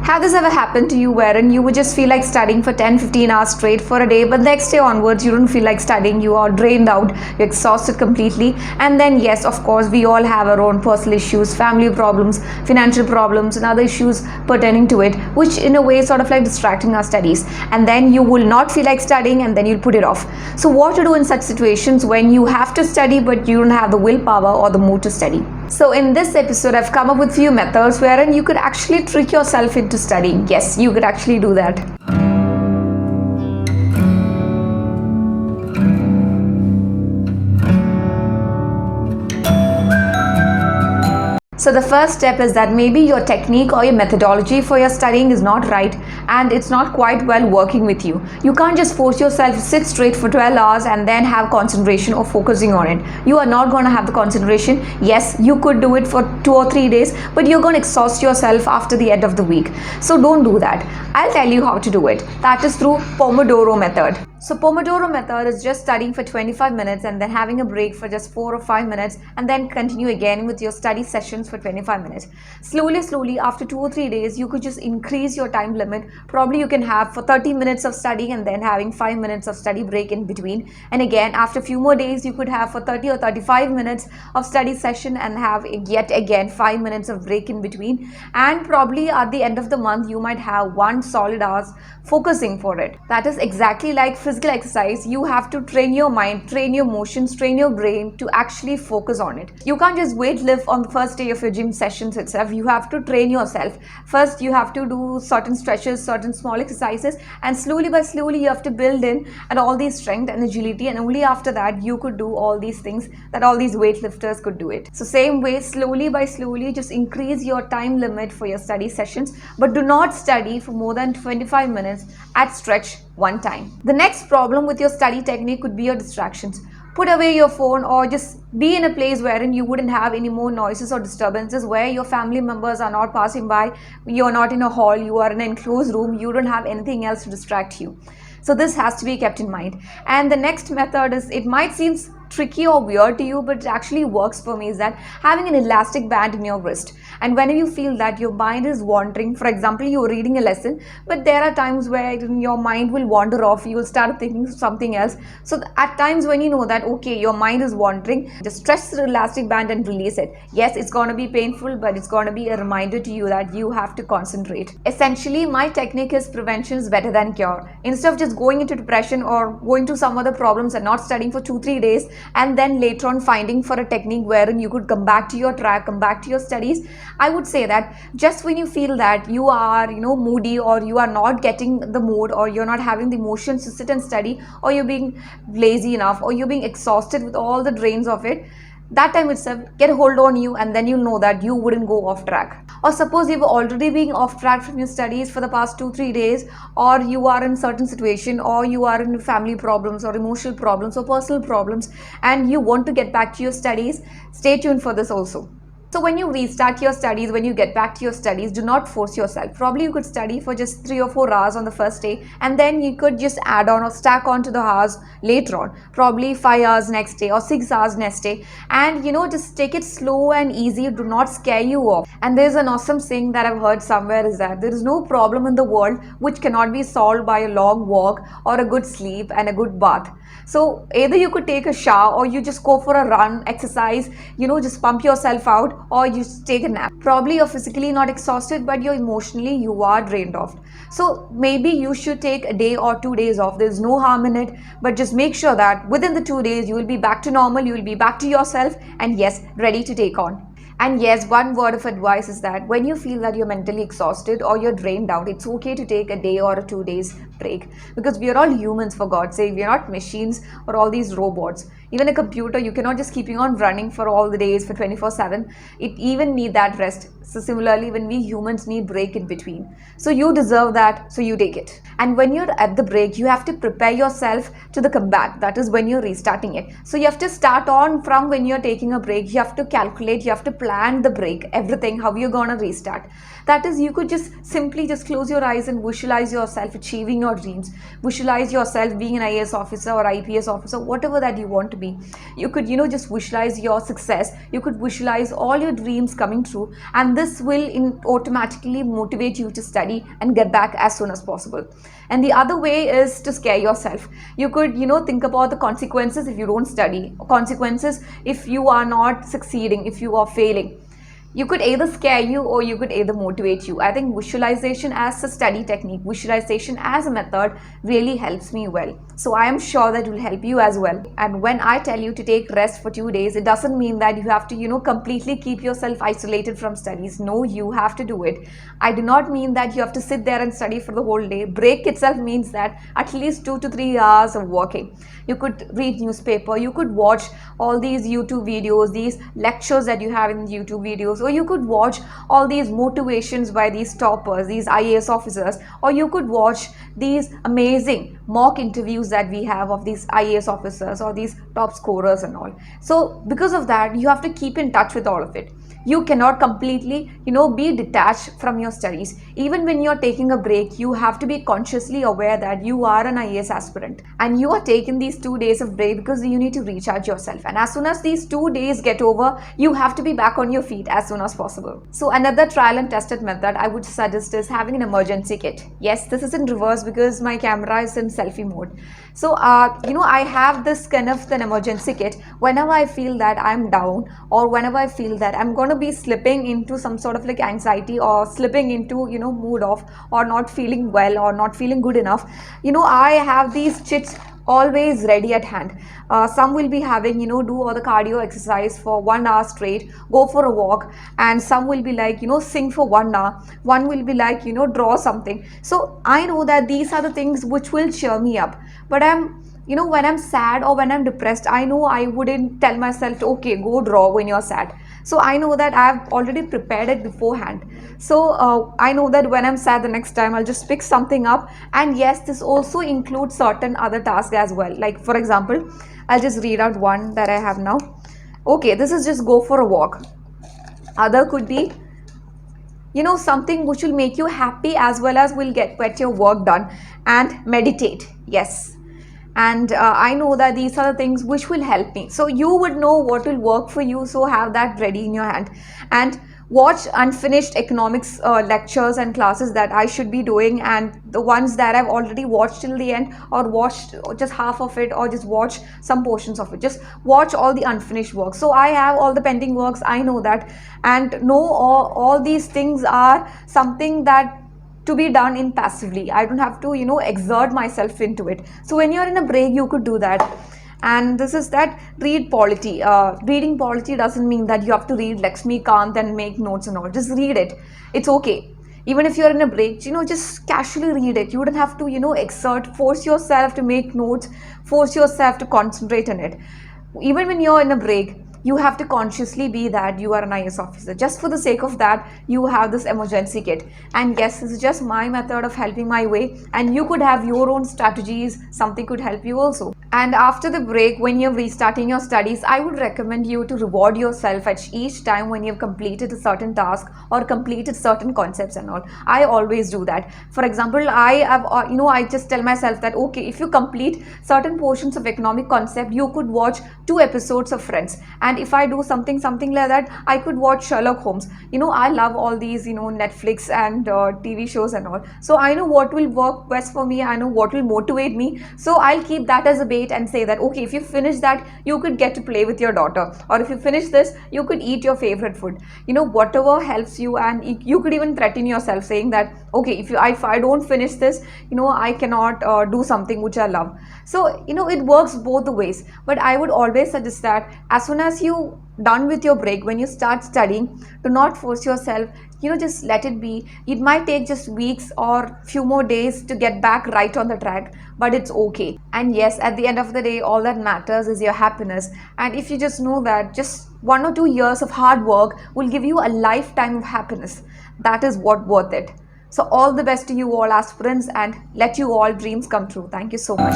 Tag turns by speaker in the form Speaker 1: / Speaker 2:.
Speaker 1: Have this ever happened to you wherein you would just feel like studying for 10-15 hours straight for a day, but next day onwards you don't feel like studying, you are drained out, you're exhausted completely? And then yes, of course, we all have our own personal issues, family problems, financial problems and other issues pertaining to it, which in a way is sort of like distracting our studies, and then you will not feel like studying and then you'll put it off. So what to do in such situations when you have to study but you don't have the willpower or the mood to study? So in this episode, I've come up with few methods wherein you could actually trick yourself into studying. Yes, you could actually do that. So the first step is that maybe your technique or your methodology for your studying is not right and it's not quite well working with you. You can't just force yourself to sit straight for 12 hours and then have concentration or focusing on it. You are not going to have the concentration. Yes, you could do it for 2 or 3 days, but you're going to exhaust yourself after the end of the week. So don't do that. I'll tell you how to do it. That is through Pomodoro method. So Pomodoro method is just studying for 25 minutes and then having a break for just 4 or 5 minutes and then continue again with your study sessions for 25 minutes. Slowly after 2 or 3 days, you could just increase your time limit. Probably you can have for 30 minutes of studying and then having 5 minutes of study break in between. And again, after a few more days, you could have for 30 or 35 minutes of study session and have yet again 5 minutes of break in between. And probably at the end of the month, you might have 1 solid hours focusing for it. That is exactly like physical exercise. You have to train your mind, train your motions, train your brain to actually focus on it. You can't just weight lift on the first day of your gym sessions itself. You have to train yourself. First, you have to do certain stretches, certain small exercises, and slowly you have to build in and all these strength and agility, and only after that you could do all these things that all these weightlifters could do it. So same way, slowly just increase your time limit for your study sessions, but do not study for more than 25 minutes at stretch one time. The next problem with your study technique could be your distractions. Put away your phone or just be in a place wherein you wouldn't have any more noises or disturbances, where your family members are not passing by, you're not in a hall, you are in an enclosed room, you don't have anything else to distract you. So this has to be kept in mind. And the next method is, it might seem tricky or weird to you, but it actually works for me, is that having an elastic band in your wrist. And whenever you feel that your mind is wandering, for example, you're reading a lesson, but there are times where your mind will wander off, you will start thinking something else. So at times when you know that, okay, your mind is wandering, just stretch the elastic band and release it. Yes, it's going to be painful, but it's going to be a reminder to you that you have to concentrate. Essentially, my technique is prevention is better than cure. Instead of just going into depression or going to some other problems and not studying for 2-3 days, and then later on finding for a technique wherein you could come back to your track, come back to your studies, I would say that just when you feel that you are moody, or you are not getting the mood, or you're not having the emotions to sit and study, or you're being lazy enough, or you're being exhausted with all the drains of it, that time itself get a hold on you, and then you'll know that you wouldn't go off track. Or suppose you've already been off track from your studies for the past 2-3 days, or you are in certain situation, or you are in family problems or emotional problems or personal problems, and you want to get back to your studies, stay tuned for this also. So when you restart your studies, when you get back to your studies, do not force yourself. Probably you could study for just 3 or 4 hours on the first day, and then you could just add on or stack on to the hours later on. Probably 5 hours next day or 6 hours next day. And just take it slow and easy. Do not scare you off. And there's an awesome saying that I've heard somewhere, is that there is no problem in the world which cannot be solved by a long walk or a good sleep and a good bath. So either you could take a shower, or you just go for a run, exercise, just pump yourself out, or you just take a nap. Probably you're physically not exhausted, but you're emotionally, you are drained off. So maybe you should take a day or 2 days off. There's no harm in it, but just make sure that within the 2 days you will be back to normal, you will be back to yourself, and yes, ready to take on. And yes, one word of advice is that when you feel that you're mentally exhausted or you're drained out, it's okay to take a day or 2 days break, because we are all humans, for God's sake. We are not machines or all these robots. Even a computer, you cannot just keeping on running for all the days for 24/7. It even need that rest. So similarly, when we humans need break in between. So you deserve that, so you take it. And when you're at the break, you have to prepare yourself to the comeback. That is when you're restarting it. So you have to start on from when you're taking a break. You have to calculate, you have to plan the break, everything, how you're gonna restart. That is, you could just simply just close your eyes and visualize yourself achieving your dreams. Visualize yourself being an IAS officer or IPS officer, whatever that you want to be. be. You could, just visualize your success. You could visualize all your dreams coming true, and this will automatically motivate you to study and get back as soon as possible. And the other way is to scare yourself. You could, think about the consequences if you don't study, consequences if you are not succeeding, if you are failing. You could either scare you or you could either motivate you. I think visualization as a study technique, visualization as a method really helps me well. So I am sure that it will help you as well. And when I tell you to take rest for 2 days, it doesn't mean that you have to, completely keep yourself isolated from studies. No, you have to do it. I do not mean that you have to sit there and study for the whole day. Break itself means that at least 2 to 3 hours of working. You could read newspaper, you could watch all these YouTube videos, these lectures that you have in YouTube videos, or you could watch all these motivations by these toppers, these IAS officers, or you could watch these amazing mock interviews that we have of these IAS officers or these top scorers and all. So because of that, you have to keep in touch with all of it. You cannot completely, be detached from your studies. Even when you're taking a break, you have to be consciously aware that you are an IAS aspirant and you are taking these 2 days of break because you need to recharge yourself. And as soon as these 2 days get over, you have to be back on your feet as soon as possible. So another trial and tested method I would suggest is having an emergency kit. Yes, this is in reverse because my camera is in selfie mode. So, I have this kind of an emergency kit whenever I feel that I'm down, or whenever I feel that I'm going to be slipping into some sort of like anxiety, or slipping into, mood off, or not feeling well, or not feeling good enough. I have these chits always ready at hand. Some will be having, do all the cardio exercise for 1 hour straight, go for a walk, and some will be like, sing for 1 hour. One will be like, draw something. So I know that these are the things which will cheer me up. But when I'm sad or when I'm depressed, I know I wouldn't tell myself, okay, go draw when you're sad. So I know that I've already prepared it beforehand. So I know that when I'm sad the next time, I'll just pick something up. And yes, this also includes certain other tasks as well. Like for example, I'll just read out one that I have now. Okay, this is just go for a walk. Other could be, something which will make you happy as well as will get your work done. And meditate. Yes. And I know that these are the things which will help me. So you would know what will work for you. So have that ready in your hand. And watch unfinished economics lectures and classes that I should be doing, and the ones that I've already watched till the end, or watched just half of it, or just watch some portions of it. Just watch all the unfinished work. So I have all the pending works, I know that, and know all these things are something that to be done in passively. I don't have to, exert myself into it. So when you're in a break, you could do that. And this is that read polity. Reading polity doesn't mean that you have to read Lakshmikant and make notes and all. Just read it. It's okay. Even if you're in a break, just casually read it. You don't have to, force yourself to make notes, force yourself to concentrate on it. Even when you're in a break, you have to consciously be that you are an IAS officer. Just for the sake of that, you have this emergency kit. And yes, this is just my method of helping my way. And you could have your own strategies. Something could help you also. And after the break, when you're restarting your studies, I would recommend you to reward yourself at each time when you've completed a certain task or completed certain concepts and all. I always do that. For example, I just tell myself that, okay, if you complete certain portions of economic concept, you could watch 2 episodes of Friends. And if I do something like that, I could watch Sherlock Holmes. I love all these, Netflix and TV shows and all. So I know what will work best for me. I know what will motivate me. So I'll keep that as a bait and say that, okay, if you finish that, you could get to play with your daughter. Or if you finish this, you could eat your favorite food. Whatever helps you. And you could even threaten yourself saying that, okay, if I don't finish this, I cannot do something which I love. So, it works both the ways. But I would always suggest that as soon as you done with your break, when you start studying, do not force yourself, just let it be. It might take just weeks or few more days to get back right on the track, but it's okay. And yes, at the end of the day, all that matters is your happiness. And if you just know that just 1 or 2 years of hard work will give you a lifetime of happiness, that is what worth it. So all the best to you all aspirants, and let you all dreams come true. Thank you so much.